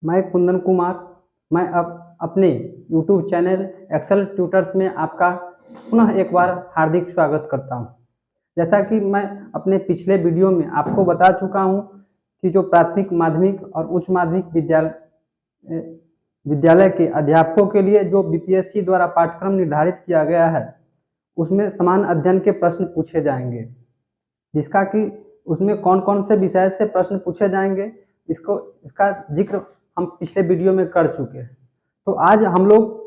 मैं कुंदन कुमार। मैं अब अपने यूट्यूब चैनल एक्सेल ट्यूटर्स में आपका पुनः एक बार हार्दिक स्वागत करता हूं। जैसा कि मैं अपने पिछले वीडियो में आपको बता चुका हूं कि जो प्राथमिक, माध्यमिक और उच्च माध्यमिक विद्यालय के अध्यापकों के लिए जो बीपीएससी द्वारा पाठ्यक्रम निर्धारित किया गया है, उसमें समान अध्ययन के प्रश्न पूछे जाएंगे, जिसका कि उसमें कौन कौन से विषय से प्रश्न पूछे जाएंगे इसका जिक्र हम पिछले वीडियो में कर चुके हैं। तो आज हम लोग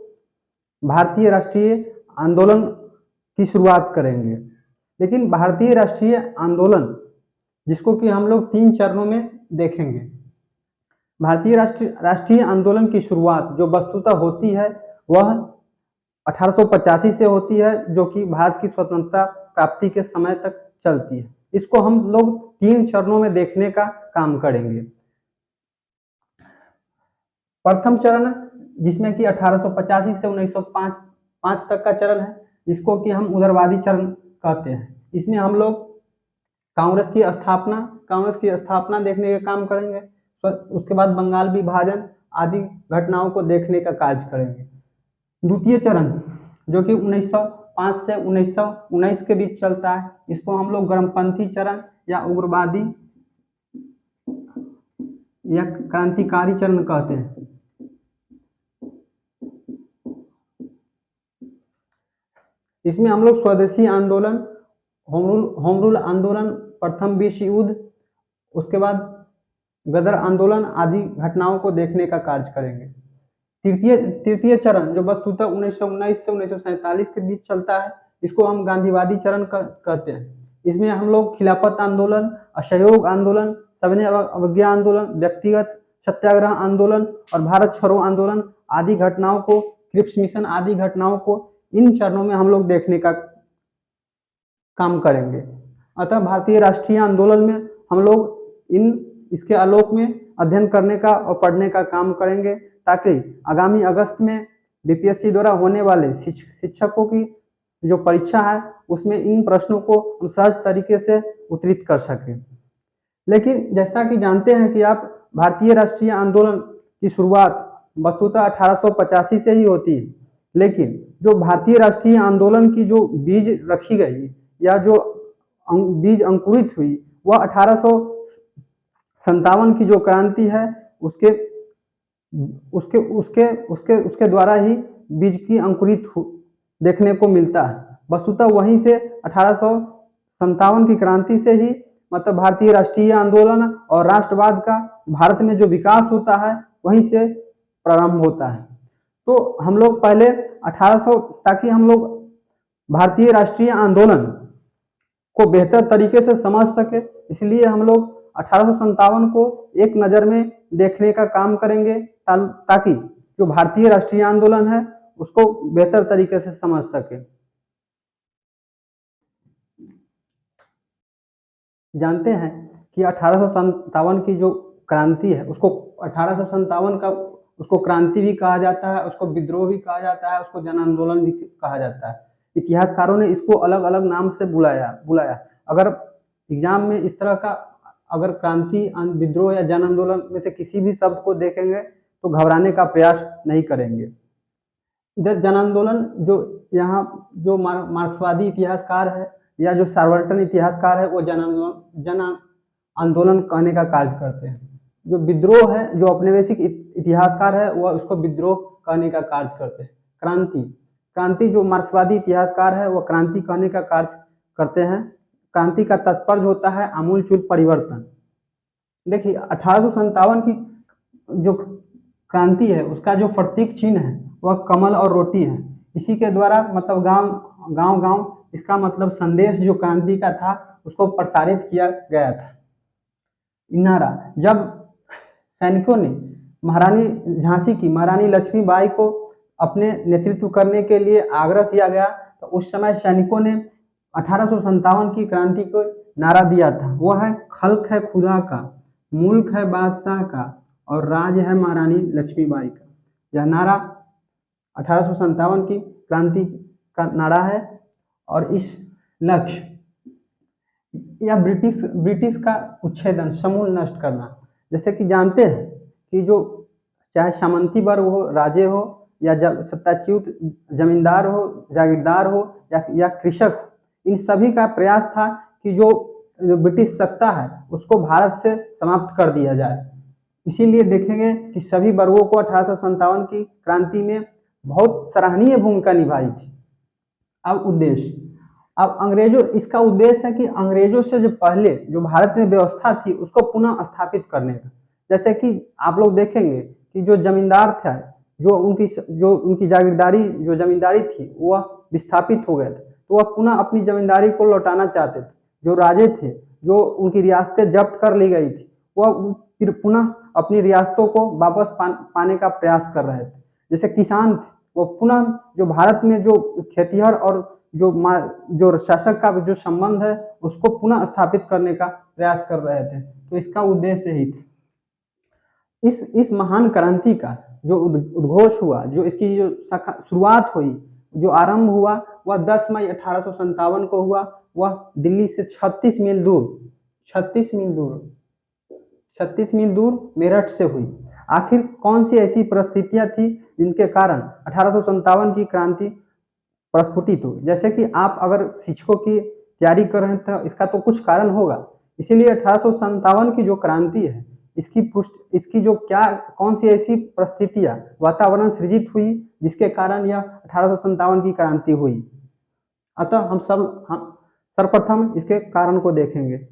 भारतीय राष्ट्रीय आंदोलन की शुरुआत करेंगे। लेकिन भारतीय राष्ट्रीय आंदोलन, जिसको कि हम लोग 3 चरणों में देखेंगे। भारतीय राष्ट्रीय आंदोलन की शुरुआत जो वस्तुतः होती है वह 1885 से होती है, जो कि भारत की स्वतंत्रता प्राप्ति के समय तक चलती है। इसको हम लोग 3 चरणों में देखने का काम करेंगे। प्रथम चरण, जिसमें कि 1885 से 1905 तक का चरण है, जिसको कि हम उदारवादी चरण कहते हैं। इसमें हम लोग कांग्रेस की स्थापना देखने का काम करेंगे। उसके बाद बंगाल विभाजन आदि घटनाओं को देखने का कार्य करेंगे। द्वितीय चरण, जो कि 1905 से 1919 के बीच चलता है, इसको हम लोग गर्मपंथी चरण या उग्रवादी या क्रांतिकारी चरण कहते हैं। इसमें हम लोग स्वदेशी आंदोलन, होम रूल आंदोलन, प्रथम विश्व युद्ध, उसके बाद गदर आंदोलन आदि घटनाओं को देखने का कार्य करेंगे। तृतीय चरण, जो वस्तुतः 1919 से 1947 के बीच चलता है, इसको हम गांधीवादी चरण कहते हैं। इसमें हम लोग खिलाफत आंदोलन, असहयोग आंदोलन, सविनय अवज्ञा आंदोलन, व्यक्तिगत सत्याग्रह आंदोलन और भारत छोड़ो आंदोलन आदि घटनाओं को, क्रिप्स मिशन आदि घटनाओं को इन चरणों में हम लोग देखने का काम करेंगे। अतः भारतीय राष्ट्रीय आंदोलन में हम लोग इसके आलोक में अध्ययन करने का और पढ़ने का काम करेंगे, ताकि आगामी अगस्त में बीपीएससी द्वारा होने वाले शिक्षकों की जो परीक्षा है, उसमें इन प्रश्नों को हम सहज तरीके से उत्तरित कर सकें। लेकिन जैसा कि जानते हैं कि आप, भारतीय राष्ट्रीय आंदोलन की शुरुआत वस्तुतः 1885 से ही होती है। लेकिन जो भारतीय राष्ट्रीय आंदोलन की जो बीज रखी गई या जो बीज अंकुरित हुई, वह 1857 की जो क्रांति है उसके उसके उसके उसके उसके द्वारा ही बीज की अंकुरित देखने को मिलता है। वस्तुतः वहीं से 1857 की क्रांति से ही मतलब भारतीय राष्ट्रीय आंदोलन और राष्ट्रवाद का भारत में जो विकास होता है, वहीं से प्रारंभ होता है। तो हम लोग पहले 1800, ताकि हम लोग भारतीय राष्ट्रीय आंदोलन को बेहतर तरीके से समझ सके, इसलिए हम लोग 1857 को एक नज़र में देखने का काम करेंगे, ताकि जो भारतीय राष्ट्रीय आंदोलन है उसको बेहतर तरीके से समझ सके। जानते हैं कि 1857 की जो क्रांति है, उसको 1857 का उसको क्रांति भी कहा जाता है, उसको विद्रोह भी कहा जाता है, उसको जन आंदोलन भी कहा जाता है। इतिहासकारों ने इसको अलग अलग नाम से बुलाया। अगर एग्जाम में इस तरह का अगर क्रांति, विद्रोह या जन आंदोलन में से किसी भी शब्द को देखेंगे तो घबराने का प्रयास नहीं करेंगे। इधर जन आंदोलन, जो यहाँ जो मार्क्सवादी इतिहासकार है या जो सावर्टन इतिहासकार है, वो जन आंदोलन कहने का कार्य करते हैं। जो विद्रोह है, जो औपनिवेशिक इतिहासकार है, वह उसको विद्रोह कहने का कार्य करते हैं। क्रांति जो मार्क्सवादी इतिहासकार है, वह क्रांति कहने का कार्य करते हैं। क्रांति का तात्पर्य होता है आमूलचूल परिवर्तन। देखिए, 1857 की जो क्रांति है, उसका जो प्रतीक चिन्ह है वह कमल और रोटी है। इसी के द्वारा मतलब गांव गांव इसका मतलब संदेश जो क्रांति का था उसको प्रसारित किया गया था। नारा, जब सैनिकों ने महारानी झांसी की महारानी लक्ष्मीबाई को अपने नेतृत्व करने के लिए आग्रह किया गया, तो उस समय सैनिकों ने 1857 की क्रांति को नारा दिया था। वह है, खल्क है खुदा का, मुल्क है बादशाह का और राज है महारानी लक्ष्मीबाई का। यह नारा 1857 की क्रांति का नारा है। और इस लक्ष्य या ब्रिटिश का उच्छेदन, समूल नष्ट करना। जैसे कि जानते हैं कि जो चाहे सामंती वर्ग हो, राजे हो, या सत्ताच्युत जमींदार हो, जागीरदार हो, या कृषक हो, इन सभी का प्रयास था कि जो ब्रिटिश सत्ता है उसको भारत से समाप्त कर दिया जाए। इसीलिए देखेंगे कि सभी वर्गों को 1857 की क्रांति में बहुत सराहनीय भूमिका निभाई थी। अब उद्देश्य, अब अंग्रेजों, इसका उद्देश्य है कि अंग्रेजों से जो पहले जो भारत में व्यवस्था थी उसको पुनः स्थापित करने का। जैसे कि आप लोग देखेंगे कि जो जमींदार था, जो उनकी जागीरदारी जो जमींदारी थी वह विस्थापित हो गए थे, तो वह पुनः अपनी जमींदारी को लौटाना चाहते थे। जो राजे थे, जो उनकी रियासतें जब्त कर ली गई थी, वह फिर पुनः अपनी रियासतों को वापस पाने का प्रयास कर रहे थे। जैसे किसान थे, वो पुनः जो भारत में जो खेतिहर और जो शासक का जो संबंध है उसको पुनः स्थापित करने का प्रयास कर रहे थे। तो इसका उद्देश्य ही था। इस महान क्रांति का जो उद्घोष हुआ, जो इसकी जो शुरुआत हुई, जो आरंभ हुआ, वह 10 मई 1857 को हुआ। वह दिल्ली से 36 मील दूर 36 मील दूर मेरठ से हुई। आखिर कौन सी ऐसी परिस्थितियां थी जिनके कारण 1857 की क्रांति प्रस्फुटित हुई? जैसे कि आप अगर शिक्षकों की तैयारी कर रहे हैं तो इसका तो कुछ कारण होगा। इसीलिए 1857 की जो क्रांति है, इसकी जो क्या कौन सी ऐसी परिस्थितियां, वातावरण सृजित हुई जिसके कारण यह 1857 की क्रांति हुई। अतः हम सर्वप्रथम इसके कारण को देखेंगे।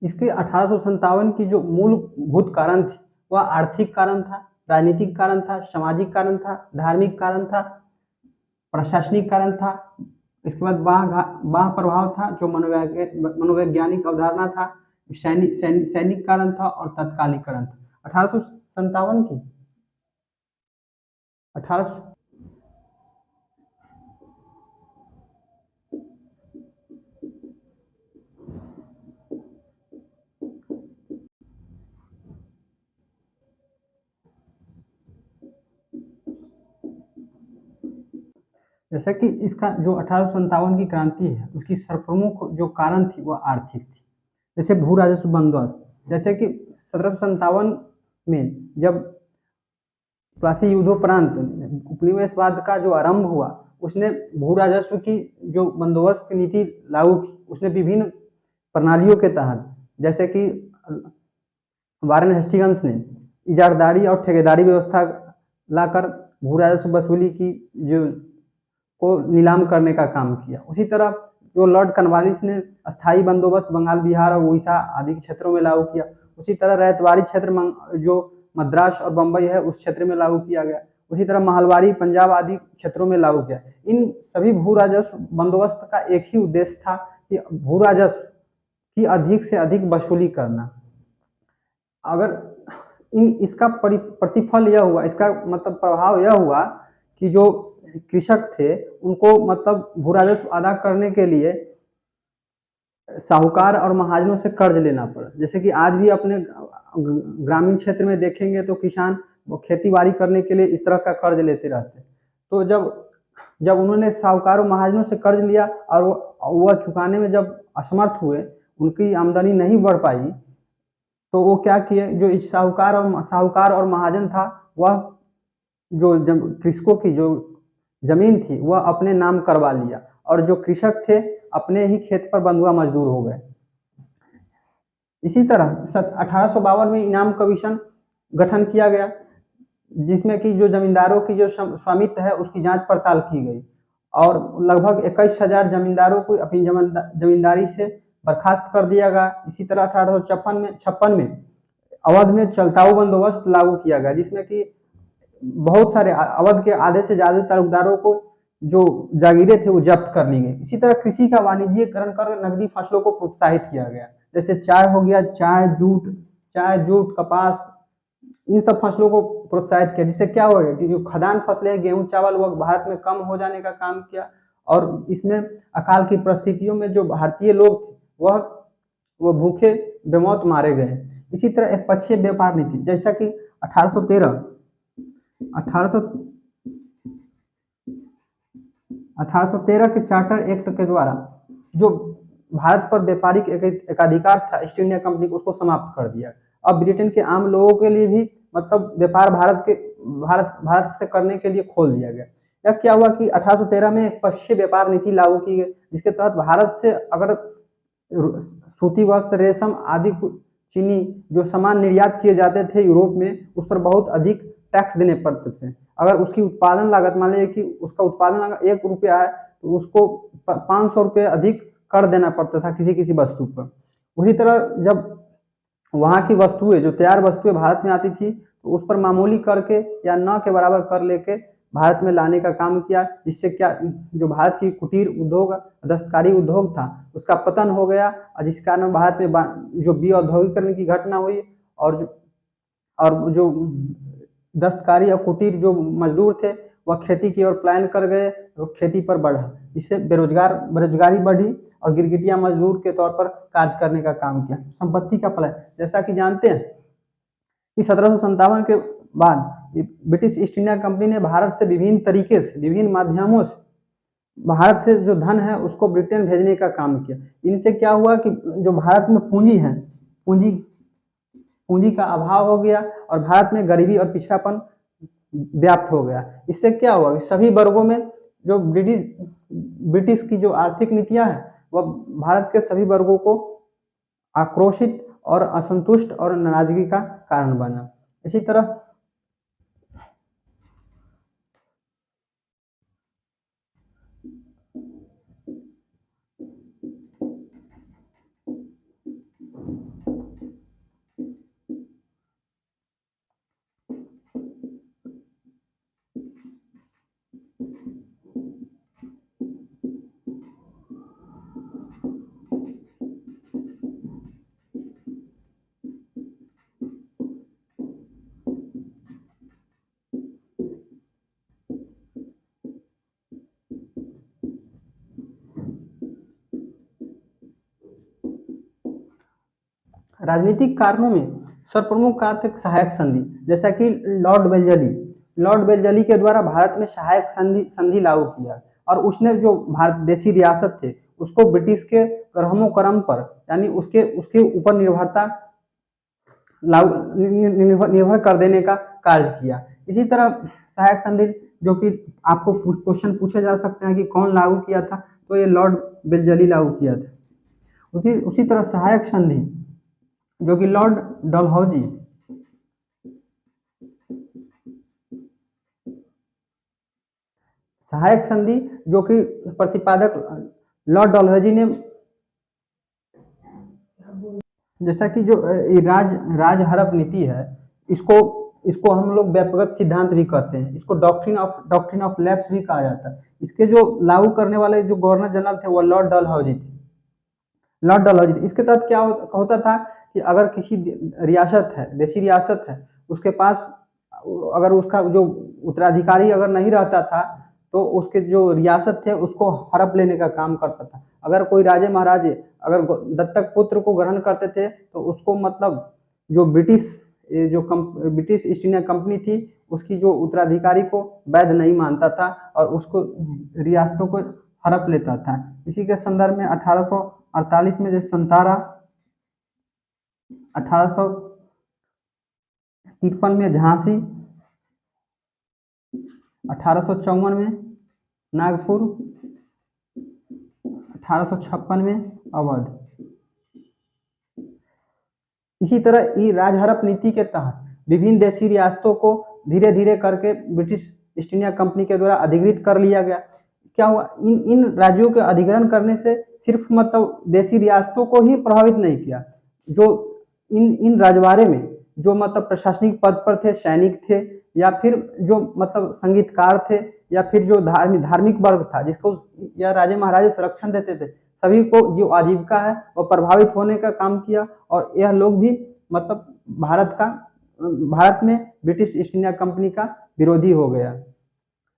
इसके 1857 की जो मूलभूत कारण थी वह आर्थिक कारण था, राजनीतिक कारण था, सामाजिक कारण था, धार्मिक कारण था, प्रशासनिक कारण था। इसके बाद बाह्य प्रभाव था, जो मनोवैज्ञानिक अवधारणा था, सैनिक कारण था और तत्कालिक कारण था। 1857 की 18 जैसे कि इसका जो 1857 की क्रांति है उसकी सर्वप्रमुख जो कारण थी वह आर्थिक थी। जैसे भू राजस्व बंदोबस्त, जैसे कि 1757 में जब प्लासी युद्धोपरांत उपनिवेशवाद का जो आरंभ हुआ, उसने भू राजस्व की जो बंदोबस्त की नीति लागू की। उसने विभिन्न प्रणालियों के तहत, जैसे कि वारेन हेस्टिंग्स ने इजारदारी और ठेकेदारी व्यवस्था लाकर भू राजस्व वसूली की जो को नीलाम करने का काम किया। उसी तरह जो लॉर्ड कॉर्नवालिस ने अस्थायी बंदोबस्त बंगाल, बिहार और उड़ीसा आदि क्षेत्रों में लागू किया। उसी तरह रैयतवाड़ी क्षेत्र जो मद्रास और बम्बई है उस क्षेत्र में लागू किया गया। उसी तरह महलवाड़ी, पंजाब आदि क्षेत्रों में लागू किया। इन सभी भू राजस्व बंदोबस्त का एक ही उद्देश्य था कि भू राजस्व की अधिक से अधिक वसूली करना। अगर इसका प्रतिफल यह हुआ, इसका मतलब प्रभाव यह हुआ कि जो कृषक थे उनको मतलब भू राजस्व अदा करने के लिए साहूकार और महाजनों से कर्ज लेना पड़ा। जैसे कि आज भी अपने ग्रामीण क्षेत्र में देखेंगे तो किसान खेती बाड़ी करने के लिए इस तरह का कर्ज लेते रहते। तो जब उन्होंने साहूकार और महाजनों से कर्ज लिया और वह चुकाने में जब असमर्थ हुए, उनकी आमदनी नहीं बढ़ पाई, तो वो क्या किए, जो साहूकार और महाजन था वह जो कृषकों की जो जमीन थी वह अपने नाम करवा लिया और जो कृषक थे अपने ही खेत पर बंधुआ मजदूर हो गए। इसी तरह 1852 में इनाम कमीशन गठन किया गया, जिसमें कि जो जमींदारों की जो स्वामित्व है उसकी जांच पड़ताल की गई और लगभग 21,000 जमींदारों को अपनी जमींदारी से बर्खास्त कर दिया गया। इसी तरह 1856 में अवध में चलताऊ बंदोबस्त लागू किया गया, जिसमें कि बहुत सारे अवध के आधे से ज्यादा तालुकदारों को जो जागीरें थे वो जब्त कर ली गई। इसी तरह कृषि का वाणिज्यीकरण कर नकदी फसलों को प्रोत्साहित किया गया, जैसे चाय हो गया, चाय जूट कपास, इन सब फसलों को प्रोत्साहित किया, जिससे क्या हो गया कि जो खदान फसलें गेहूं चावल वह भारत में कम हो जाने का काम किया। और इसमें अकाल की परिस्थितियों में जो भारतीय लोग थे वह भूखे बेमौत मारे गए। इसी तरह एक पक्षीय व्यापार नीति, जैसा कि 1813 1813 के चार्टर एक्ट के द्वारा जो भारत पर व्यापारिक एकाधिकार था ईस्ट इंडिया कंपनी को, उसको समाप्त कर दिया। अब ब्रिटेन के आम लोगों के लिए भी मतलब व्यापार भारत से करने के लिए खोल दिया गया। यह क्या हुआ कि 1813 में एक पक्षीय व्यापार नीति लागू की गई, जिसके तहत भारत से अगर सूती वस्त्र, रेशम आदि चीनी जो सामान निर्यात किए जाते थे यूरोप में, उस पर बहुत अधिक टैक्स देने पड़ते थे। अगर उसकी उत्पादन लागत, मान लीजिए कि उसका उत्पादन लागत 1 रुपया है तो उसको 500 रुपये अधिक कर देना पड़ता था किसी किसी वस्तु पर। उसी तरह जब वहाँ की वस्तुएं, जो तैयार वस्तुएं भारत में आती थी, तो उस पर मामूली करके या न के बराबर कर लेके भारत में लाने का काम किया, जिससे क्या जो भारत की कुटीर उद्योग, दस्तकारी उद्योग था, उसका पतन हो गया, और जिस कारण भारत में जो औद्योगिकरण की घटना हुई और जो दस्तकारी और कुटीर जो मजदूर थे वह खेती की ओर पलायन कर गए, तो खेती पर बढ़ा, इससे बेरोजगारी बढ़ी और गिरगिटिया मजदूर के तौर पर कार्य करने का काम किया। संपत्ति का पलायन, जैसा कि जानते हैं कि 1757 के बाद ब्रिटिश ईस्ट इंडिया कंपनी ने भारत से विभिन्न तरीके से, विभिन्न माध्यमों से भारत से जो धन है उसको ब्रिटेन भेजने का काम किया। इनसे क्या हुआ कि जो भारत में पूंजी है, पूंजी का अभाव हो गया और भारत में गरीबी और पिछड़ापन व्याप्त हो गया। इससे क्या हुआ कि सभी वर्गों में जो ब्रिटिश की जो आर्थिक नीतियां हैं वह भारत के सभी वर्गों को आक्रोशित और असंतुष्ट और नाराजगी का कारण बना। इसी तरह राजनीतिक कारणों में सर्वप्रमुख आर्थिक सहायक संधि, जैसा कि लॉर्ड वेल्जली के द्वारा भारत में सहायक संधि लागू किया, और उसने जो भारत देशी रियासत थे उसको ब्रिटिश के रहमो करम पर, यानी उसके ऊपर निर्भर कर देने का कार्य किया। इसी तरह सहायक संधि, जो कि आपको क्वेश्चन पूछे जा सकते हैं कि कौन लागू किया था, तो ये लॉर्ड वेल्जली लागू किया था। उसी तरह सहायक संधि जो कि लॉर्ड डलहौजी सहायक संधि जो कि प्रतिपादक लॉर्ड डलहौजी ने, जैसा कि जो राज हड़प नीति है, इसको हम लोग व्यापक सिद्धांत भी कहते हैं, इसको डॉक्ट्रिन ऑफ लैप्स भी कहा जाता है। इसके जो लागू करने वाले जो गवर्नर जनरल थे वो लॉर्ड डलहौजी थे। इसके तहत क्या होता था कि अगर किसी रियासत है, देशी रियासत है, उसके पास अगर उसका जो उत्तराधिकारी अगर नहीं रहता था तो उसके जो रियासत थे उसको हड़प लेने का काम करता था। अगर कोई राजे महाराजे अगर दत्तक पुत्र को ग्रहण करते थे तो उसको मतलब जो ब्रिटिश ईस्ट इंडिया कंपनी थी उसकी जो उत्तराधिकारी को वैध नहीं मानता था और उसको रियासतों को हड़प लेता था। इसी के संदर्भ में 1848 में जो संतारा, 1853 में झांसी, 1854 में नागपुर, 1856 में अवध। इसी तरह राज हड़प नीति के तहत विभिन्न देशी रियासतों को धीरे धीरे करके ब्रिटिश ईस्ट इंडिया कंपनी के द्वारा अधिकृत कर लिया गया। क्या हुआ, इन इन राज्यों के अधिग्रहण करने से सिर्फ मतलब देशी रियासतों को ही प्रभावित नहीं किया, जो इन इन रजवाड़े में जो मतलब प्रशासनिक पद पर थे, सैनिक थे, या फिर जो मतलब संगीतकार थे, या फिर जो धार्मिक वर्ग था जिसको या राजे महाराजे संरक्षण देते थे, सभी को जो आजीविका है वो प्रभावित होने का काम किया। और यह लोग भी मतलब भारत में ब्रिटिश ईस्ट इंडिया कंपनी का विरोधी हो गया।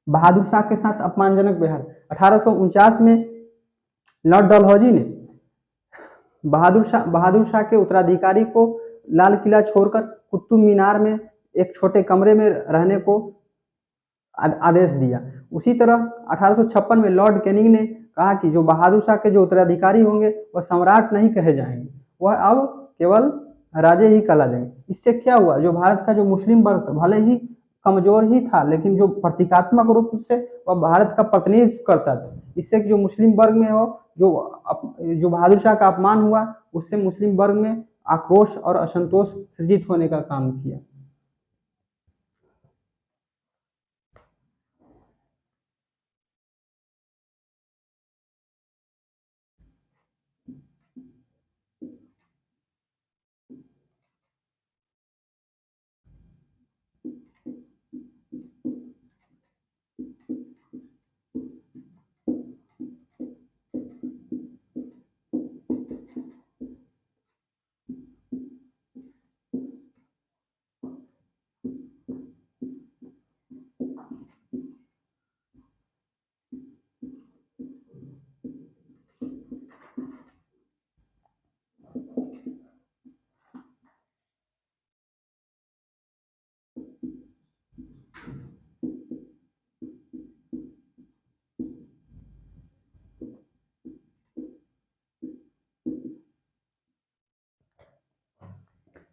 बहादुर शाह के साथ अपमानजनक व्यवहार। 1849 में लॉर्ड डलहौजी ने बहादुर शाह के उत्तराधिकारी को लाल किला छोड़कर कुतुब मीनार में एक छोटे कमरे में रहने को आदेश दिया। उसी तरह 1856 में लॉर्ड कैनिंग ने कहा कि जो बहादुर शाह के जो उत्तराधिकारी होंगे वह सम्राट नहीं कहे जाएंगे, वह अब केवल राजे ही कहला जाएंगे। इससे क्या हुआ, जो भारत का जो मुस्लिम वर्ग भले ही कमजोर ही था, लेकिन जो प्रतीकात्मक रूप से वह भारत का प्रतिनिधित्व करता था। इससे जो मुस्लिम वर्ग में हो जो बहादुर शाह का अपमान हुआ, उससे मुस्लिम वर्ग में आक्रोश और असंतोष सृजित होने का काम किया।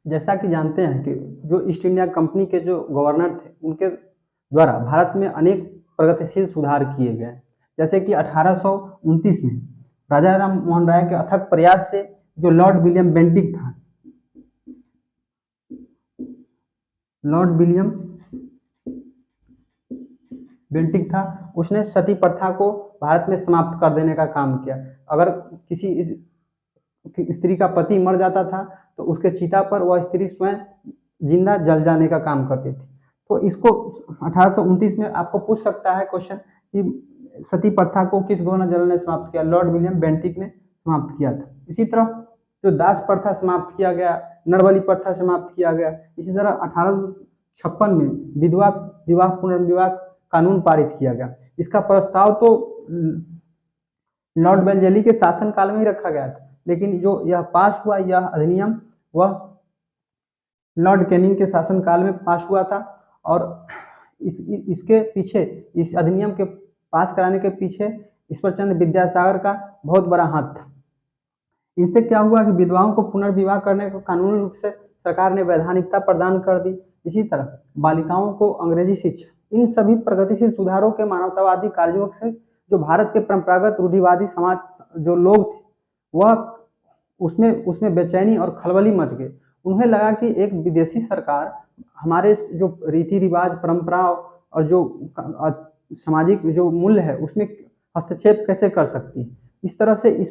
जैसा कि जानते हैं कि जो ईस्ट इंडिया कंपनी के जो गवर्नर थे, उनके द्वारा भारत में अनेक प्रगतिशील सुधार किए गए। जैसे कि 1829 में राजा राम मोहन राय के अथक प्रयास से जो लॉर्ड विलियम बेंटिक था, उसने सती प्रथा को भारत में समाप्त कर देने का काम किया। अगर किसी स्त्री का पति मर जाता था तो उसके चिता पर वह स्त्री स्वयं जिंदा जल जाने का काम करती थी। तो इसको 1829 में आपको पूछ सकता है क्वेश्चन कि सती प्रथा को किस गवर्नर जनरल ने समाप्त किया? लॉर्ड विलियम बेंटिक ने समाप्त किया था। इसी तरह जो दास प्रथा समाप्त किया गया, नरबली प्रथा समाप्त किया गया। इसी तरह 1856 में विधवा विवाह पुनर्विवाह कानून पारित किया गया। इसका प्रस्ताव तो लॉर्ड वेल्लेस्ली के शासनकाल में ही रखा गया था, लेकिन जो यह पास हुआ, यह अधिनियम, वह लॉर्ड कैनिंग के शासनकाल में पास हुआ था। और इसके पीछे, इस अधिनियम के पास कराने के पीछे ईश्वरचंद्र विद्यासागर का बहुत बड़ा हाथ था। इससे क्या हुआ कि विधवाओं को पुनर्विवाह करने को कानूनी रूप से सरकार ने वैधानिकता प्रदान कर दी। इसी तरह बालिकाओं को अंग्रेजी शिक्षा, इन सभी प्रगतिशील सुधारों के मानवतावादी कार्यों से जो भारत के परंपरागत रूढ़िवादी समाज जो लोग थे, वह उसमें उसमें बेचैनी और खलबली मच गई। उन्हें लगा कि एक विदेशी सरकार हमारे जो रीति रिवाज, परंपरा और जो सामाजिक जो मूल्य है उसमें हस्तक्षेप कैसे कर सकती है। इस तरह से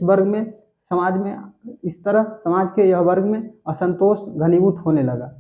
समाज के यह वर्ग में असंतोष घनीभूत होने लगा।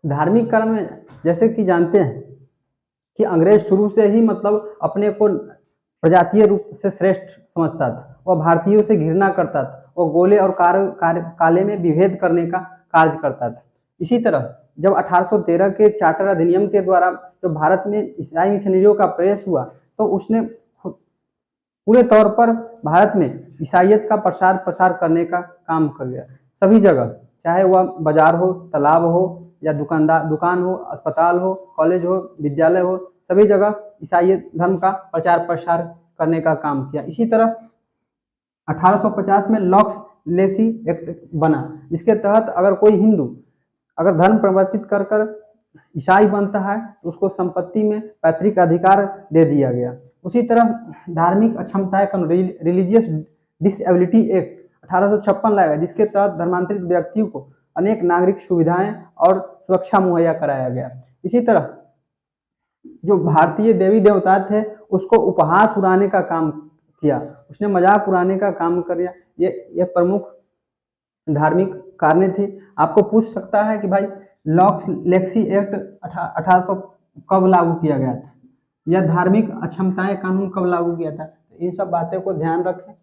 धार्मिक कर्म में जैसे कि जानते हैं कि अंग्रेज शुरू से ही मतलब अपने को प्रजातीय रूप से श्रेष्ठ समझता था, वह भारतीयों से घृणा करता था, वह गोले और काले में विभेद करने का कार्य करता था। इसी तरह जब 1813 के चार्टर अधिनियम के द्वारा जो भारत में ईसाई मिशनरियों का प्रवेश हुआ, तो उसने पूरे तौर पर भारत में ईसाइयत का प्रसार प्रसार करने का काम कर गया। सभी जगह, चाहे वह बाजार हो, तालाब हो, या दुकान हो, अस्पताल हो, कॉलेज हो, विद्यालय हो, सभी जगह ईसाई धर्म का प्रचार प्रसार करने का काम किया। इसी तरह 1850 में लॉक्स लेसी एक्ट बना, जिसके तहत अगर कोई हिंदू अगर धर्म परिवर्तित कर कर ईसाई बनता है तो उसको संपत्ति में पैतृक अधिकार दे दिया गया। उसी तरह धार्मिक अक्षमताएं कानून रिलीजियस डिसेबिलिटी एक्ट 1856 लाया गया, जिसके तहत धर्मांतरित व्यक्तियों को अनेक नागरिक सुविधाएं और सुरक्षा मुहैया कराया गया। इसी तरह जो भारतीय देवी देवता थे उसको उपहास उड़ाने का काम किया, उसने मजाक उड़ाने का काम किया। ये प्रमुख धार्मिक कारण थी। आपको पूछ सकता है कि भाई लॉक्स लेक्सी एक्ट 1800 कब लागू किया गया था, या धार्मिक अक्षमताएं कानून कब लागू किया था, इन सब बातों को ध्यान रखें।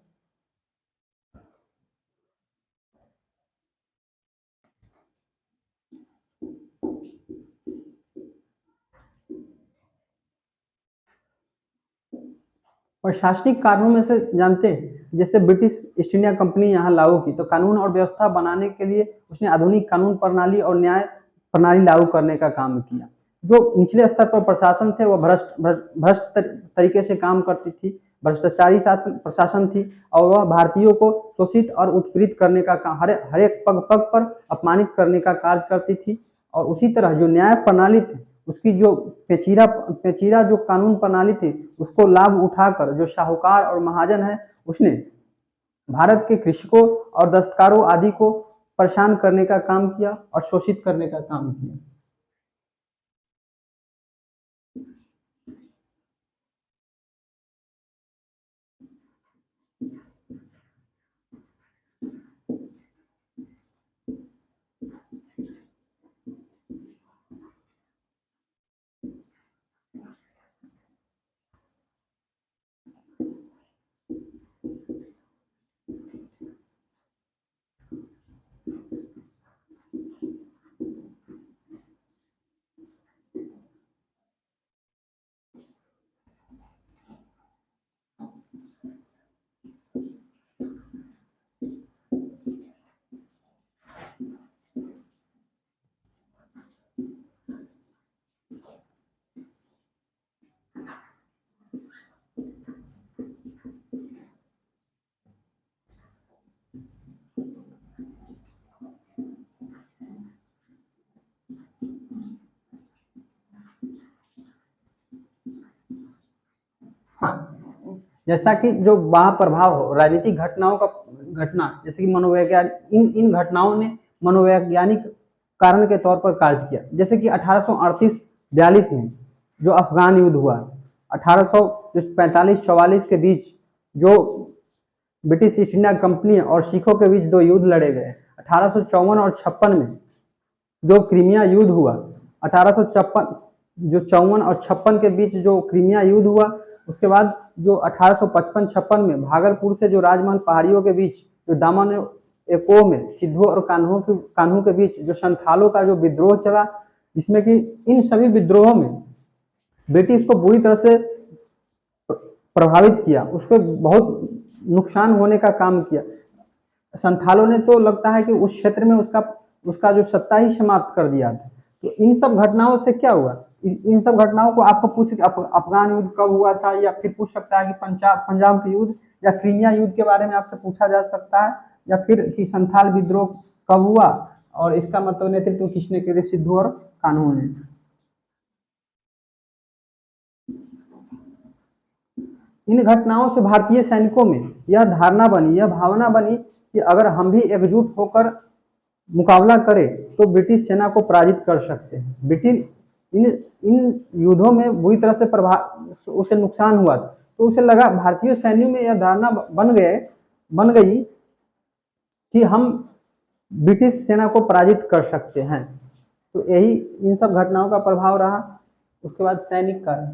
प्रशासनिक कानून में से जानते हैं, जैसे ब्रिटिश ईस्ट इंडिया कंपनी यहाँ लागू की, तो कानून और व्यवस्था बनाने के लिए उसने आधुनिक कानून प्रणाली और न्याय प्रणाली लागू करने का काम किया। जो निचले स्तर पर प्रशासन थे वो भ्रष्ट तरीके से काम करती थी, भ्रष्टाचारी प्रशासन थी, और वह भारतीयों को शोषित और उत्पीड़ित करने का काम, हर एक पग पग पर अपमानित करने का कार्य करती थी। और उसी तरह जो न्याय प्रणाली थी, उसकी जो पेचीदा जो कानून प्रणाली थी, उसको लाभ उठाकर जो साहूकार और महाजन है, उसने भारत के कृषकों और दस्तकारों आदि को परेशान करने का काम किया और शोषित करने का काम किया। जैसा कि जो प्रभाव हो राजनीतिक घटनाओं का जैसे कि मनोवैज्ञानिक इन घटनाओं ने मनोवैज्ञानिक कारण के तौर पर कार्य किया। जैसे कि 1838-42 में जो अफगान युद्ध हुआ, 1845-44 के बीच जो ब्रिटिश ईस्ट इंडिया कंपनी और सिखों के बीच दो युद्ध लड़े गए, 1854 और 56 में जो क्रीमिया युद्ध हुआ, 1856 जो 54 और 56 के बीच जो क्रीमिया युद्ध हुआ, उसके बाद जो 1855-56 में भागलपुर से जो राजमहल पहाड़ियों के बीच जो दामन एको में सिद्धू और कान्हू के बीच जो संथालों का जो विद्रोह चला, जिसमें कि इन सभी विद्रोहों में ब्रिटिश को बुरी तरह से प्रभावित किया, उसको बहुत नुकसान होने का काम किया। संथालों ने तो लगता है कि उस क्षेत्र में उसका जो सत्ता ही समाप्त कर दिया था। तो इन सब घटनाओं से क्या हुआ, इन सब घटनाओं को आपको पूछ अफगान युद्ध कब हुआ था, या फिर पूछ सकता है कि पंजाब के युद्ध या क्रीमिया युद्ध के बारे में आपसे पूछा जा सकता है, या फिर कि संथाल विद्रोह कब हुआ और इसका मतलब नेतृत्व किसने किया, सिद्धू और कान्हू ने। इन घटनाओं से भारतीय सैनिकों में यह धारणा बनी, यह भावना बनी कि अगर हम भी एकजुट होकर मुकाबला करें तो ब्रिटिश सेना को पराजित कर सकते हैं। ब्रिटिश इन युद्धों में बुरी तरह से उसे नुकसान हुआ, तो उसे लगा, भारतीय सैन्यों में यह धारणा बन गई कि हम ब्रिटिश सेना को पराजित कर सकते हैं। तो यही इन सब घटनाओं का प्रभाव रहा। उसके बाद सैनिक कारण।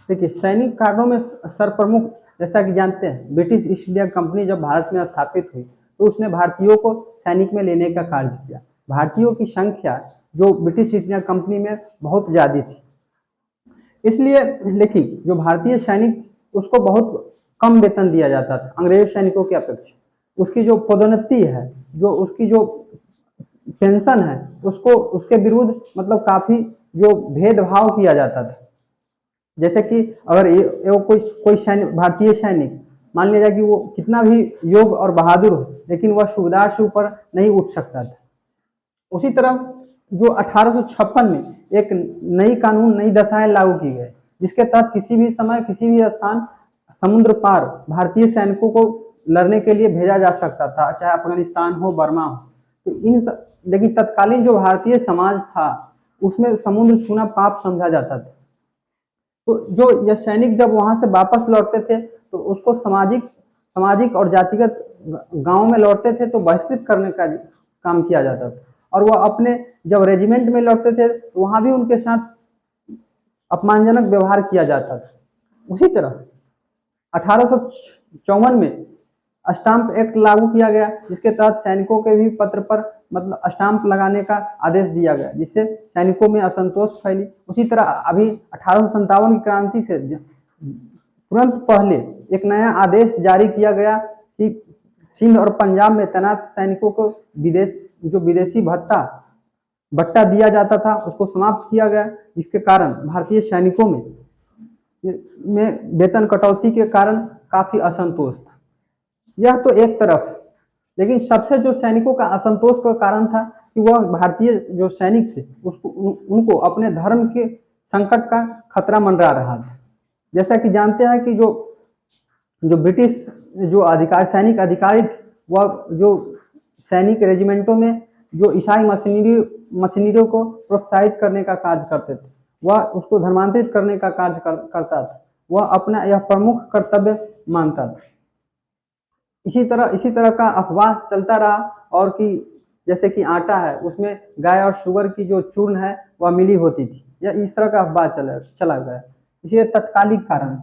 देखिए, सैनिक कारणों में सर्वप्रमुख, जैसा कि जानते हैं, ब्रिटिश ईस्ट इंडिया कंपनी जब भारत में स्थापित हुई तो उसने भारतीयों को सैनिक में लेने का कार्य किया। भारतीयों की संख्या जो ब्रिटिश ईस्ट इंडिया कंपनी में बहुत ज़्यादा थी, इसलिए देखिए जो भारतीय सैनिक उसको बहुत कम वेतन दिया जाता था अंग्रेज सैनिकों की अपेक्षा। उसकी जो पदोन्नति है, जो उसकी जो पेंशन है, उसको उसके विरुद्ध मतलब काफ़ी जो भेदभाव किया जाता था। जैसे कि अगर ये कोई कोई सैनिक, भारतीय सैनिक मान लिया जाए कि वो कितना भी योग्य और बहादुर हो, लेकिन वह सूबेदार से ऊपर नहीं उठ सकता था। उसी तरह जो 1856 में एक नई कानून, नई दशाएं लागू की गई, जिसके तहत किसी भी समय किसी भी स्थान समुद्र पार भारतीय सैनिकों को लड़ने के लिए भेजा जा सकता था, चाहे अफगानिस्तान हो, बर्मा हो। तो लेकिन तत्कालीन जो भारतीय समाज था उसमें समुद्र छूना पाप समझा जाता था। तो जो यह सैनिक जब वहां से वापस लौटते थे तो उसको सामाजिक सामाजिक और जातिगत गांव में लौटते थे तो बहिष्कृत करने का काम किया जाता था। और वह अपने जब रेजिमेंट में लौटते थे तो वहां भी उनके साथ अपमानजनक व्यवहार किया जाता था। उसी तरह 1854 में स्टाम्प एक्ट लागू किया गया, जिसके तहत सैनिकों के भी पत्र पर मतलब स्टाम्प लगाने का आदेश दिया गया, जिससे सैनिकों में असंतोष फैली। उसी तरह अभी 1857 की क्रांति से तुरंत पहले एक नया आदेश जारी किया गया कि सिंध और पंजाब में तैनात सैनिकों को विदेशी भत्ता दिया जाता था, उसको समाप्त किया गया, जिसके कारण भारतीय सैनिकों में वेतन कटौती के कारण काफी असंतोष था। यह तो एक तरफ, लेकिन सबसे जो सैनिकों का असंतोष का कारण था कि वह भारतीय जो सैनिक थे उनको अपने धर्म के संकट का खतरा मंडरा रहा था। जैसा कि जानते हैं कि जो जो ब्रिटिश जो सैनिक अधिकारी वह जो सैनिक रेजिमेंटों में जो ईसाई मशीनरियों को प्रोत्साहित करने का कार्य करते थे, वह उसको धर्मांतरित करने का कार्य करता था। वह अपना यह प्रमुख कर्तव्य मानता था। इसी तरह का अफवाह चलता रहा, और कि जैसे कि आटा है उसमें गाय और शुगर की जो चूर्ण है वह मिली होती थी, या इस तरह का अफवाह चला गया। इसी तत्कालिक कारण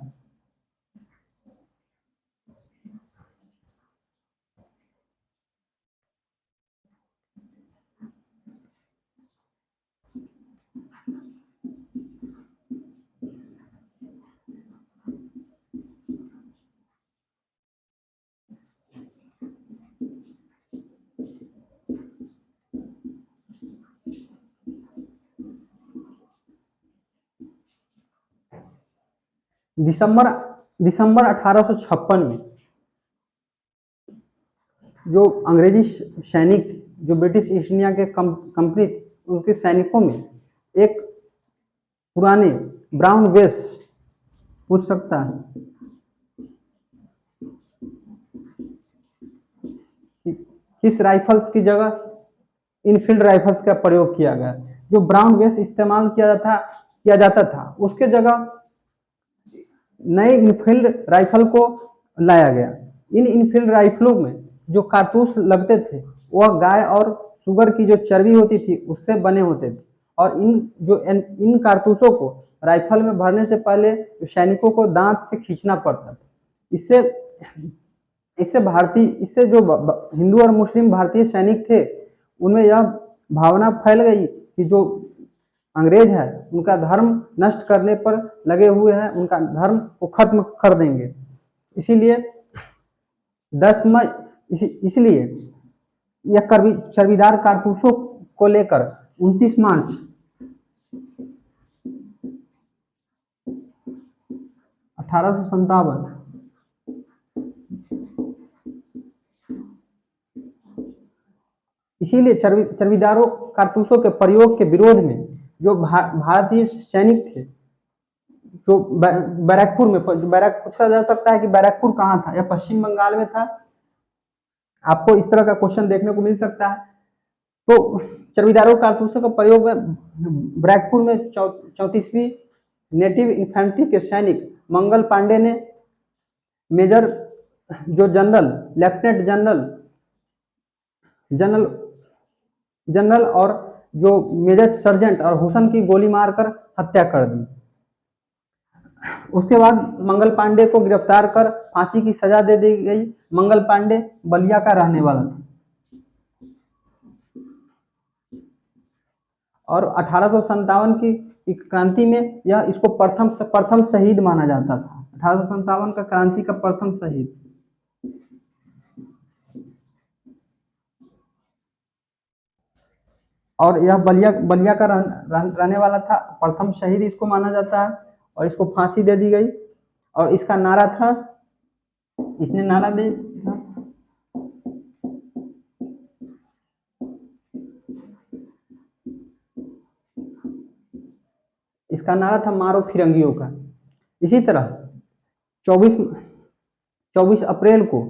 दिसंबर 1856 में जो अंग्रेजी सैनिक जो ब्रिटिश ईस्ट इंडिया के कंपनी उनके सैनिकों में एक पुराने ब्राउन वेस पूछ सकता है कि किस राइफल्स की जगह इनफील्ड राइफल्स का प्रयोग किया गया। जो ब्राउन वेस इस्तेमाल किया जाता था उसके जगह नए इनफील्ड राइफल को लाया गया। इन इनफील्ड राइफलों में जो कारतूस लगते थे वह गाय और सुगर की जो चर्बी होती थी उससे बने होते थे, और इन कारतूसों को राइफल में भरने से पहले सैनिकों को दांत से खींचना पड़ता था। इससे इससे जो हिंदू और मुस्लिम भारतीय सैनिक थे उनमें यह भावना फैल गई कि जो अंग्रेज है उनका धर्म नष्ट करने पर लगे हुए हैं, उनका धर्म को खत्म कर देंगे। इसीलिए 10 मई इसलिए यह चर्बीदार कारतूसों को लेकर 29 मार्च 1857 इसीलिए चर्बीदारों कारतूसों के प्रयोग के विरोध में जो भारतीय सैनिक थे, जो बैरकपुर में, पूछा जा सकता है कि बैरकपुर कहाँ था, या पश्चिम बंगाल में था, आपको इस तरह का क्वेश्चन देखने को मिल सकता है। तो चर्बीदारों कारतूसों का प्रयोग बैरकपुर में 34वीं नेटिव इन्फेंट्री के सैनिक मंगल पांडे ने मेजर जो जनरल, लेफ्टिनेंट जनरल और जो मेजर सर्जेंट और हुसैन की गोली मारकर हत्या कर दी। उसके बाद मंगल पांडे को गिरफ्तार कर फांसी की सजा दे दी गई। मंगल पांडे बलिया का रहने वाला था और 1857 की क्रांति में यह इसको प्रथम शहीद माना जाता था। 1857 का क्रांति का प्रथम शहीद। और यह बलिया का रहने वाला था, प्रथम शहीद इसको माना जाता है और इसको फांसी दे दी गई। और इसका नारा था, इसने नारा दे इसका नारा था मारो फिरंगियों का। इसी तरह 24 अप्रैल को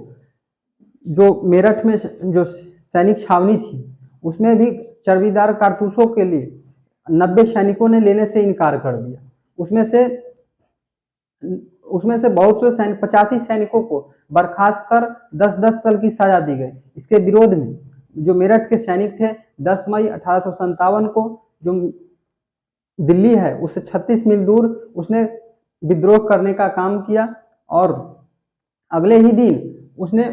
जो मेरठ में जो सैनिक छावनी थी, उसमें भी चर्बीदार कारतूसों के लिए 90 सैनिकों ने लेने से इनकार कर दिया। उसमें से बहुत से 85 सैनिकों को बर्खास्त कर 10-10 साल की सजा दी गई। इसके विरोध में जो मेरठ के सैनिक थे, 10 मई 1857 को जो दिल्ली है उससे 36 मील दूर उसने विद्रोह करने का काम किया। और अगले ही दिन उसने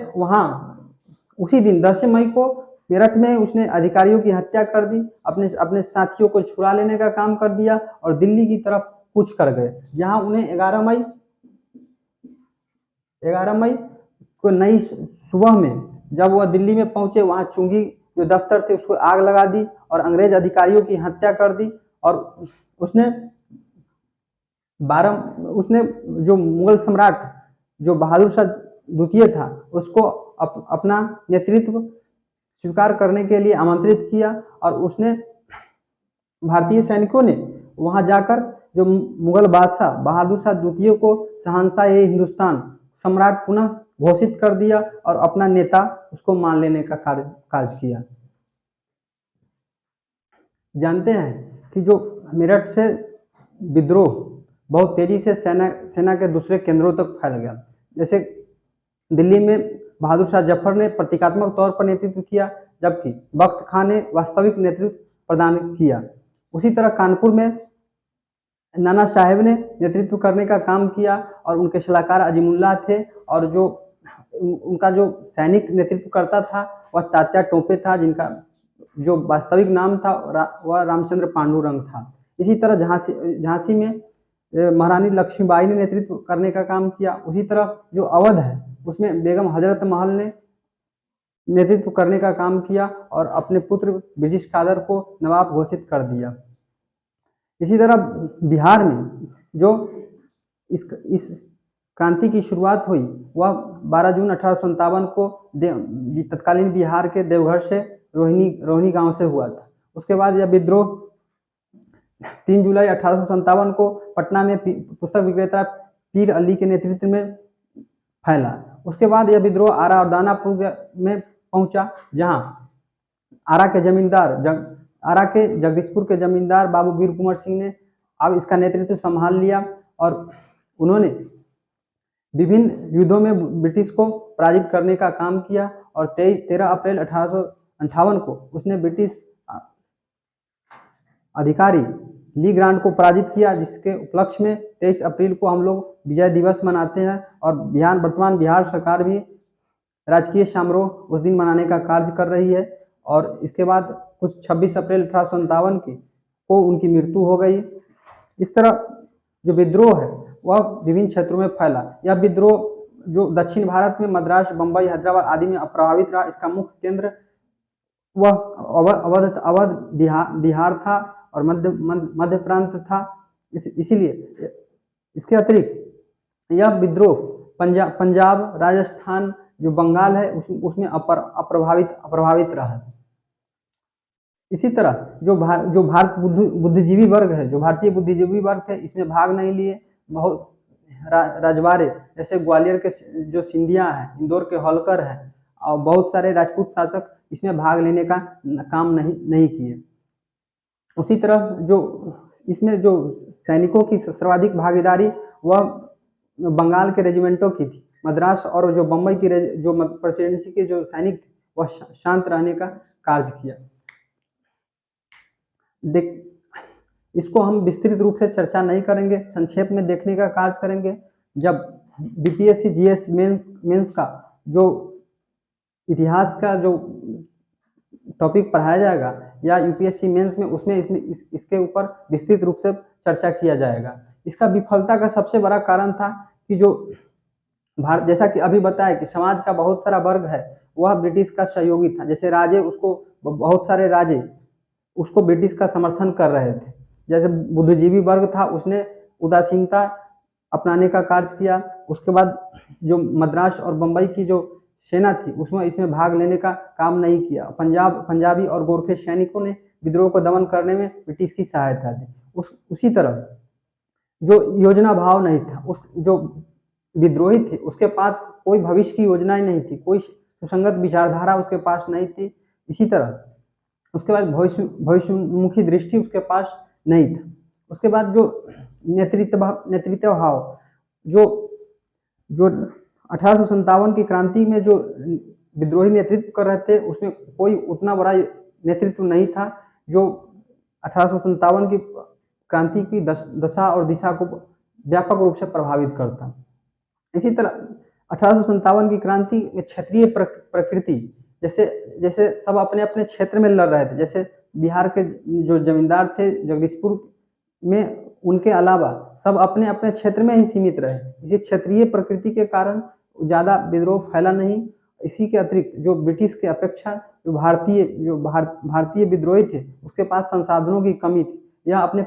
उसी दिन 10 मई को मेरठ में उसने अधिकारियों की हत्या कर दी, अपने साथियों को छुड़ा लेने का काम कर दिया और दिल्ली की तरफ कूच कर गए, जहां उन्हें 11 मई को नई सुबह में जब वह दिल्ली में पहुंचे, वहां चुंगी जो दफ्तर थे उसको आग लगा दी और अंग्रेज अधिकारियों की हत्या कर दी। और उसने जो मुगल सम्राट जो बहादुर शाह द्वितीय था, उसको अपना नेतृत्व स्वीकार करने के लिए आमंत्रित किया। और उसने भारतीय सैनिकों ने वहां जाकर जो मुगल बादशाह बहादुर शाह द्वितीय को शहंशाह-ए-हिंदुस्तान सम्राट पुनः घोषित कर दिया और अपना नेता उसको मान लेने का कार्य किया। जानते हैं कि जो मेरठ से विद्रोह बहुत तेजी से सेना के दूसरे केंद्रों तक फैल गया। जैसे दिल्ली में बहादुर शाह जफर ने प्रतीकात्मक तौर पर नेतृत्व किया, जबकि बख्त खान ने वास्तविक नेतृत्व प्रदान किया। उसी तरह कानपुर में नाना साहेब ने नेतृत्व करने का काम किया और उनके सलाहकार अजीमुल्लाह थे। और जो उनका जो सैनिक नेतृत्व करता था वह तात्या टोपे था, जिनका जो वास्तविक नाम था वह रामचंद्र पांडुरंग था। इसी तरह झांसी में महारानी लक्ष्मीबाई ने नेतृत्व करने का काम किया। उसी तरह जो अवध है उसमें बेगम हजरत महल ने नेतृत्व करने का काम किया और अपने पुत्र ब्रिटिश कादर को नवाब घोषित कर दिया। इसी तरह बिहार में जो इस क्रांति की शुरुआत हुई वह 12 जून 1857 को तत्कालीन बिहार के देवघर से रोहिणी गांव से हुआ था। उसके बाद यह विद्रोह 3 जुलाई 1857 को पटना में पुस्तक विक्रेता पीर अली के नेतृत्व में फैला। उसके बाद यह विद्रोह आरा और दानापुर में पहुंचा, जहां आरा के जगदीशपुर के जमींदार बाबू वीर कुंवर सिंह ने अब इसका नेतृत्व संभाल लिया और उन्होंने विभिन्न युद्धों में ब्रिटिश को पराजित करने का काम किया। और 13 अप्रैल 1858 को उसने ब्रिटिश अधिकारी ली ग्रांट को पराजित किया, जिसके उपलक्ष्य में 23 अप्रैल को हम लोग विजय दिवस मनाते हैं। और वर्तमान बिहार सरकार भी राजकीय समारोह उस दिन मनाने का कार्य कर रही है। और इसके बाद कुछ 26 अप्रैल 1857 को उनकी मृत्यु हो गई। इस तरह जो विद्रोह है वह विभिन्न क्षेत्रों में फैला। यह विद्रोह जो दक्षिण भारत में मद्रास, बम्बई, हैदराबाद आदि में प्रभावित रहा। इसका मुख्य केंद्र वह अवध बिहार था और मध्य प्रांत था। इसीलिए इसके अतिरिक्त यह विद्रोह पंजाब, राजस्थान, जो बंगाल है उसमें अप्रभावित रहा। इसी तरह जो भारत बुद्धिजीवी वर्ग है, जो भारतीय बुद्धिजीवी वर्ग है, इसमें भाग नहीं लिए। बहुत रजवाड़े जैसे ग्वालियर के जो सिंधिया हैं, इंदौर के होलकर हैं और बहुत सारे राजपूत शासक इसमें भाग लेने का काम नहीं किए। उसी तरह जो इसमें जो सैनिकों की सर्वाधिक भागीदारी वह बंगाल के रेजिमेंटों की थी। मद्रास और जो बम्बई की जो प्रेसिडेंसी के जो सैनिक थे वह शांत रहने का कार्य किया। इसको हम विस्तृत रूप से चर्चा नहीं करेंगे, संक्षेप में देखने का कार्य करेंगे। जब बीपीएससी जीएस मेंस का जो इतिहास का जो टॉपिक पढ़ाया जाएगा या यूपीएससी मेंस में, उसमें इसके ऊपर विस्तृत रूप से चर्चा किया जाएगा। इसका विफलता का सबसे बड़ा कारण था कि जो भारत, जैसा कि अभी बताया कि समाज का बहुत सारा वर्ग है वह ब्रिटिश का सहयोगी था। जैसे राजे, उसको बहुत सारे राजे उसको ब्रिटिश का समर्थन कर रहे थे। जैसे बुद्धिजीवी वर्ग था, उसने उदासीनता अपनाने का कार्य किया। उसके बाद जो मद्रास और बम्बई की जो सेना थी उसमें इसमें भाग लेने का काम नहीं किया। पंजाबी और गोरखे सैनिकों ने विद्रोह को दमन करने में ब्रिटिश की सहायता दी। उसी तरह जो योजना भाव नहीं था, उस जो विद्रोही थे उसके पास कोई भविष्य की योजना ही नहीं थी, कोई सुसंगत विचारधारा उसके पास नहीं थी। इसी तरह उसके बाद भविष्योन्मुखी दृष्टि उसके पास नहीं था। उसके बाद जो नेतृत्व भाव, जो जो 1857 की क्रांति में जो विद्रोही नेतृत्व कर रहे थे उसमें कोई उतना बड़ा नेतृत्व नहीं था जो 1857 की क्रांति की दशा और दिशा को व्यापक रूप से प्रभावित करता। इसी तरह 1857 की क्रांति में क्षेत्रीय प्रकृति, जैसे सब अपने अपने क्षेत्र में लड़ रहे थे। जैसे बिहार के जो जमींदार थे जगदीशपुर में, उनके अलावा सब अपने अपने क्षेत्र में ही सीमित रहे। इसी क्षेत्रीय प्रकृति के कारण ज़्यादा विद्रोह फैला नहीं। इसी के अतिरिक्त जो ब्रिटिश के अपेक्षा जो भारतीय विद्रोही थे उसके पास संसाधनों की कमी थी। यह अपने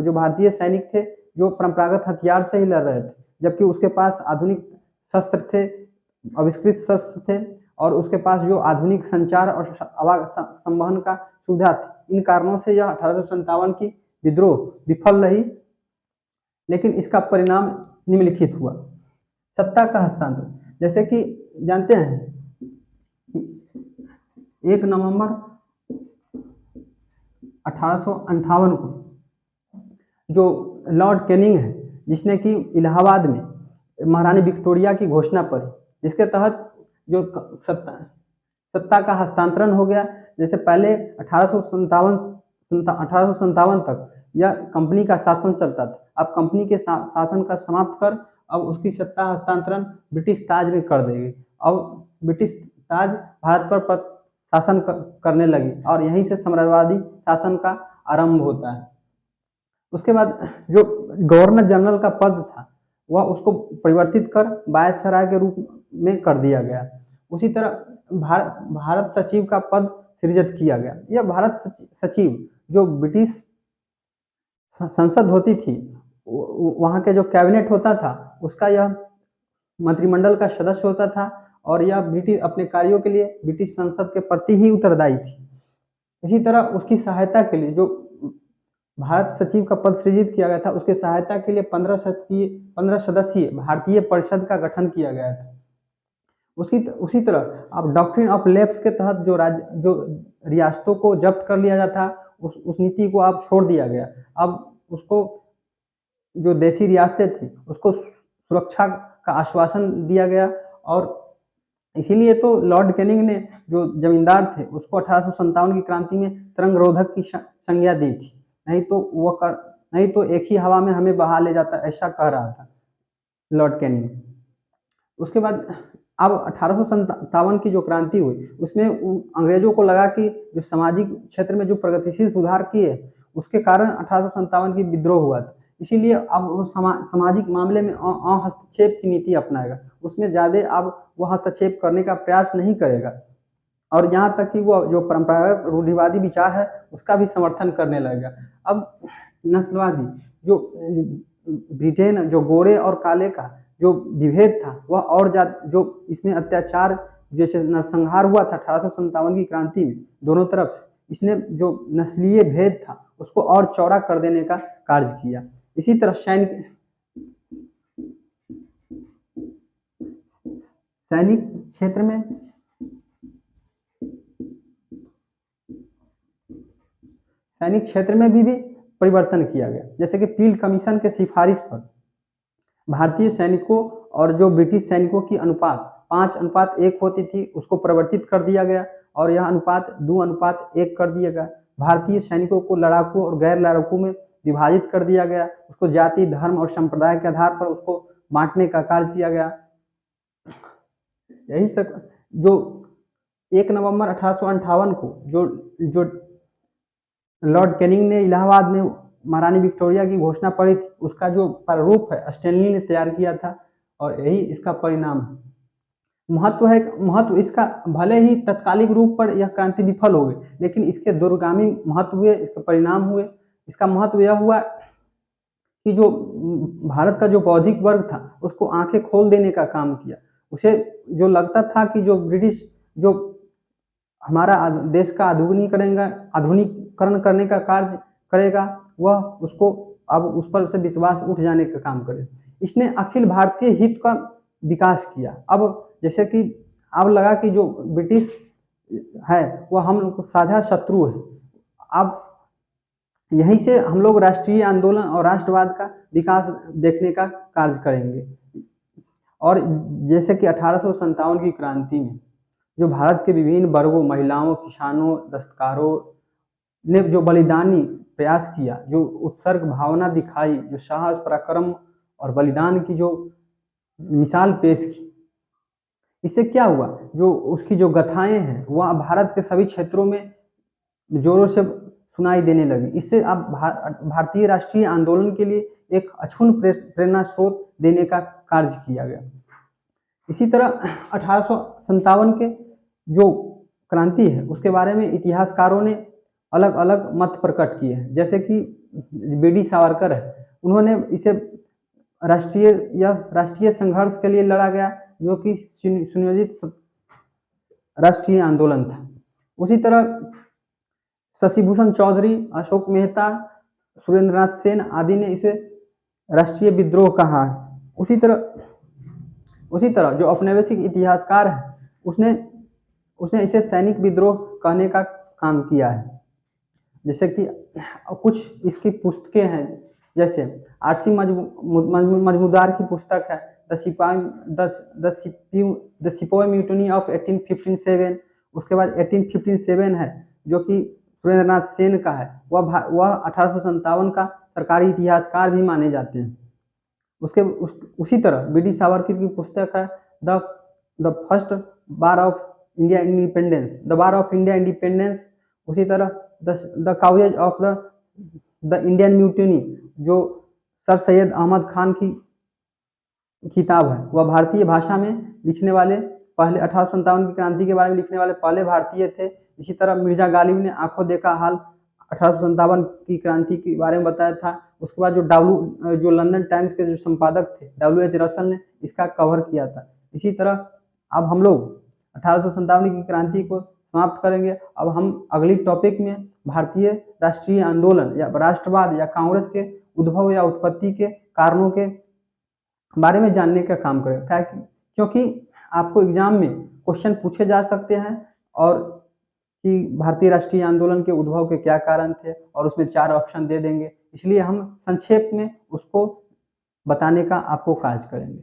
जो भारतीय सैनिक थे जो परंपरागत हथियार से ही लड़ रहे थे, जबकि उसके पास आधुनिक शस्त्र थे, आविष्कृत शस्त्र थे और उसके पास जो आधुनिक संचार और संवहन का सुविधा थी। इन कारणों से यह 1857 की विद्रोह विफल रही। लेकिन इसका परिणाम निम्नलिखित हुआ। सत्ता का हस्तांतरण, जैसे कि जानते हैं 1 नवंबर 1858 को जो लॉर्ड कैनिंग है, जिसने कि इलाहाबाद में महारानी विक्टोरिया की घोषणा पढ़ी, जिसके तहत जो सत्ता का हस्तांतरण हो गया। जैसे पहले 1857 तक यह कंपनी का शासन चलता था। अब कंपनी के शासन का समाप्त कर अब उसकी सत्ता हस्तांतरण ब्रिटिश ताज में कर देगी। अब ब्रिटिश ताज भारत पर शासन करने लगी और यहीं से साम्राज्यवादी शासन का आरंभ होता है। उसके बाद जो गवर्नर जनरल का पद था वह उसको परिवर्तित कर वायसराय के रूप में कर दिया गया। उसी तरह भारत सचिव का पद सृजित किया गया। यह भारत सचिव जो ब्रिटिश संसद होती थी, वहाँ के जो कैबिनेट होता था उसका यह मंत्रिमंडल का सदस्य होता था और यह ब्रिटिश अपने कार्यों के लिए ब्रिटिश संसद के प्रति ही उत्तरदायी थी। इसी तरह उसकी सहायता के लिए जो भारत सचिव का पद सृजित किया गया था, उसके सहायता के लिए 15 सदस्यीय भारतीय परिषद का गठन किया गया था। उसी तरह अब डॉक्ट्रिन ऑफ लैप्स के तहत जो रियासतों को जब्त कर लिया जाता उस नीति को अब छोड़ दिया गया। अब उसको जो देशी रियासतें थी उसको सुरक्षा का आश्वासन दिया गया और इसीलिए तो लॉर्ड कैनिंग ने जो जमींदार थे उसको 1857 की क्रांति में तरंग रोधक की संज्ञा दी थी। नहीं तो एक ही हवा में हमें बहा ले जाता, ऐसा कह रहा था लॉर्ड कैनिंग। उसके बाद अब 1857 की जो क्रांति हुई उसमें अंग्रेजों को लगा कि जो सामाजिक क्षेत्र में जो प्रगतिशील सुधार किए उसके कारण 1857 की विद्रोह हुआ था। इसीलिए अब वो सामाजिक मामले में हस्तक्षेप की नीति अपनाएगा। उसमें ज़्यादा अब वो हस्तक्षेप करने का प्रयास नहीं करेगा और यहाँ तक कि वो जो परंपरागत रूढ़िवादी विचार है उसका भी समर्थन करने लगेगा। अब नस्लवादी जो ब्रिटेन जो गोरे और काले का जो विभेद था वह और जो इसमें अत्याचार जैसे नरसंहार हुआ था 1857 की क्रांति में दोनों तरफ से, इसने जो नस्लीय भेद था उसको और चौड़ा कर देने का कार्य किया। इसी तरह सैनिक क्षेत्र में भी परिवर्तन किया गया। जैसे कि पील कमीशन के सिफारिश पर भारतीय सैनिकों और जो ब्रिटिश सैनिकों की अनुपात 5:1 होती थी, उसको परिवर्तित कर दिया गया और यह अनुपात 2:1 कर दिया गया। भारतीय सैनिकों को लड़ाकू और गैर लड़ाकू में विभाजित कर दिया गया। उसको जाति, धर्म और संप्रदाय के आधार पर उसको बांटने का कार्य किया गया। यही सब जो 1 नवंबर 1858 को जो लॉर्ड कैनिंग ने इलाहाबाद में महारानी विक्टोरिया की घोषणा पढ़ी थी, उसका जो प्रारूप है स्टैनली ने तैयार किया था और यही इसका परिणाम है। महत्व इसका भले ही तत्कालिक रूप पर यह क्रांति विफल हो गई, लेकिन इसके दूरगामी महत्व हुए, इसके परिणाम हुए। इसका महत्व यह हुआ कि जो भारत का जो बौद्धिक वर्ग था उसको आंखें खोल देने का काम किया। उसे जो लगता था कि जो ब्रिटिश जो हमारा देश का आधुनिकीकरण करने का कार्य करेगा, वह उसको अब उस पर उसे विश्वास उठ जाने का काम करे। इसने अखिल भारतीय हित का विकास किया। अब जैसे कि अब लगा कि जो ब्रिटिश है वह हम लोग को साझा शत्रु है। अब यहीं से हम लोग राष्ट्रीय आंदोलन और राष्ट्रवाद का विकास देखने का कार्य करेंगे। और जैसे कि 1857 की क्रांति में जो भारत के विभिन्न वर्गों, महिलाओं, किसानों, दस्तकारों ने जो बलिदानी प्रयास किया, जो उत्सर्ग भावना दिखाई, जो साहस, पराक्रम और बलिदान की जो मिसाल पेश की, इससे क्या हुआ, जो उसकी जो गाथाएं हैं वह भारत के सभी क्षेत्रों में जोरों से सुनाई देने लगी। इससे अब भारतीय राष्ट्रीय आंदोलन के लिए एक अक्षुण्ण प्रेरणा स्रोत देने का कार्य किया गया। इसी तरह 1857 के जो क्रांति है उसके बारे में इतिहासकारों ने अलग अलग मत प्रकट किए हैं। जैसे कि बीडी सावरकर है, उन्होंने इसे राष्ट्रीय संघर्ष के लिए लड़ा गया, जो कि सुनियोजित राष्ट्रीय आंदोलन था। उसी तरह शशिभूषण चौधरी, अशोक मेहता, सुरेंद्रनाथ सेन आदि ने इसे राष्ट्रीय विद्रोह कहा है। उसी तरह जो औपनिवेशिक इतिहासकार है उसने इसे सैनिक विद्रोह कहने का काम किया है। जैसे कि कुछ इसकी पुस्तकें हैं, जैसे आरसी मजमूदार की पुस्तक है द सिपोय म्यूटनी ऑफ 1857। उसके बाद 1857 है जो कि सुरेंद्रनाथ सेन का है, वह 1857 का सरकारी इतिहासकार भी माने जाते हैं। उसी तरह बीडी सावरकर की पुस्तक है the first bar of India independence. उसी तरह the causes of the Indian mutiny, जो सर सैयद अहमद खान की किताब है, वह भारतीय भाषा में लिखने वाले पहले 1857 की क्रांति के बारे में लिखने वाले पहले भारतीय थे। इसी तरह मिर्जा गालिब ने आंखों देखा हाल 1857 की क्रांति के बारे में बताया था। उसके बाद जो लंदन टाइम्स के जो संपादक थे WH रसल ने इसका कवर किया था। इसी तरह अब हम लोग 1857 की क्रांति को समाप्त करेंगे। अब हम अगली टॉपिक में भारतीय राष्ट्रीय आंदोलन या राष्ट्रवाद या कांग्रेस के उद्भव या उत्पत्ति के कारणों के बारे में जानने का काम करेंगे, क्योंकि आपको एग्जाम में क्वेश्चन पूछे जा सकते हैं और कि भारतीय राष्ट्रीय आंदोलन के उद्भव के क्या कारण थे, और उसमें 4 ऑप्शन दे देंगे। इसलिए हम संक्षेप में उसको बताने का आपको कार्य करेंगे।